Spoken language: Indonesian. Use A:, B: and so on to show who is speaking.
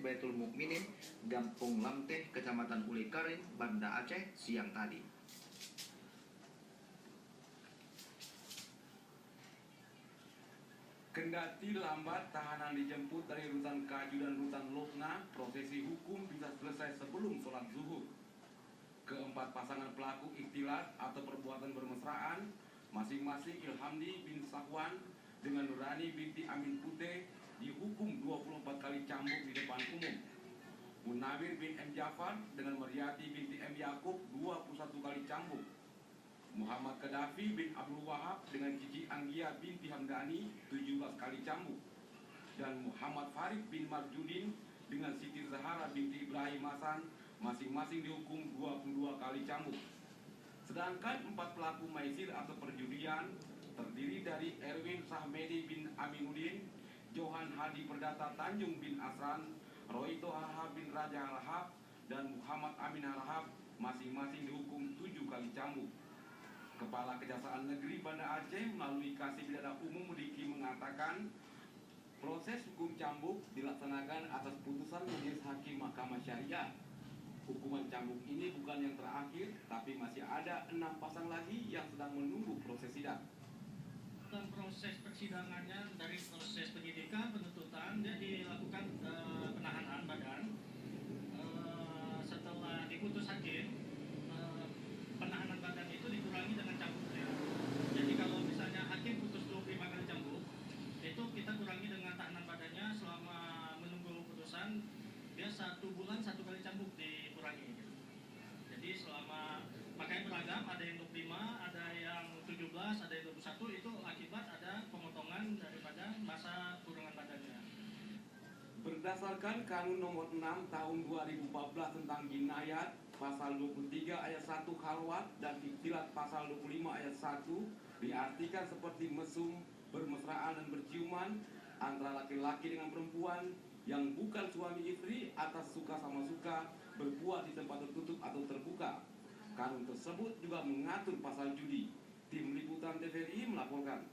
A: Baitul Mukminin, Gampung Lamteh, Kecamatan Ulekaring, Banda Aceh, siang tadi.
B: Kendati lambat tahanan dijemput dari rutan Kaju dan rutan Lokna, prosesi hukum bisa selesai sebelum sholat zuhur. Keempat pasangan pelaku ikhtilat atau perbuatan bermesraan, masing-masing Ilhamdi bin Sahwan dengan Nurani binti Amin Putih dihukum 24 kali cambuk di depan umum. Munawir bin M. Jafar dengan Maryati binti M. Yakub 21 kali cambuk. Muhammad Gaddafi bin Abdul Wahab dengan Cici Anggia binti Hamdani 17 kali cambuk, dan Muhammad Farid bin Marjudin dengan Siti Zahara binti Ibrahim Hasan masing-masing dihukum 22 kali cambuk. Sedangkan 4 pelaku maisir atau perjudian terdiri dari Erwin Sahmedi bin Aminuddin, Johan Hadi Perdata Tanjung bin Asran, Roito Harahap bin Raja Harahap, dan Muhammad Amin Harahap masing-masing dihukum 7 kali cambuk. Kepala Kejaksaan Negeri Banda Aceh melalui Kasih Pidana Umum Diki mengatakan proses hukum cambuk dilaksanakan atas putusan Majelis Hakim Mahkamah Syariah. Hukuman cambuk ini bukan yang terakhir, tapi masih ada 6 pasang lagi yang sedang menunggu proses sidang.
C: Dan proses persidangannya dari proses penyidikan, penuntutan, dia dilakukan penahanan badan. Setelah diputus hakim, penahanan badan itu dikurangi dengan cambuknya. Jadi kalau misalnya hakim putus 25 kali cambuk, itu kita kurangi dengan tahanan badannya selama menunggu putusan, dia 1 bulan 1 kali cambuk dikurangi. Jadi selama, makanya beragam, ada yang 25, ada yang 17, ada yang 21, itu akibat ada pemotongan daripada masa kurungan badannya.
B: Berdasarkan Kanun Nomor 6 Tahun 2014 tentang Jinayat, Pasal 23 ayat 1 khalwat dan ikhtilat Pasal 25 ayat 1 diartikan seperti mesum, bermesraan dan berciuman antara laki-laki dengan perempuan yang bukan suami istri atas suka sama suka, berbuat di tempat tertutup atau terbuka. Kanun tersebut juga mengatur pasal judi. Tim Liputan TVRI melaporkan.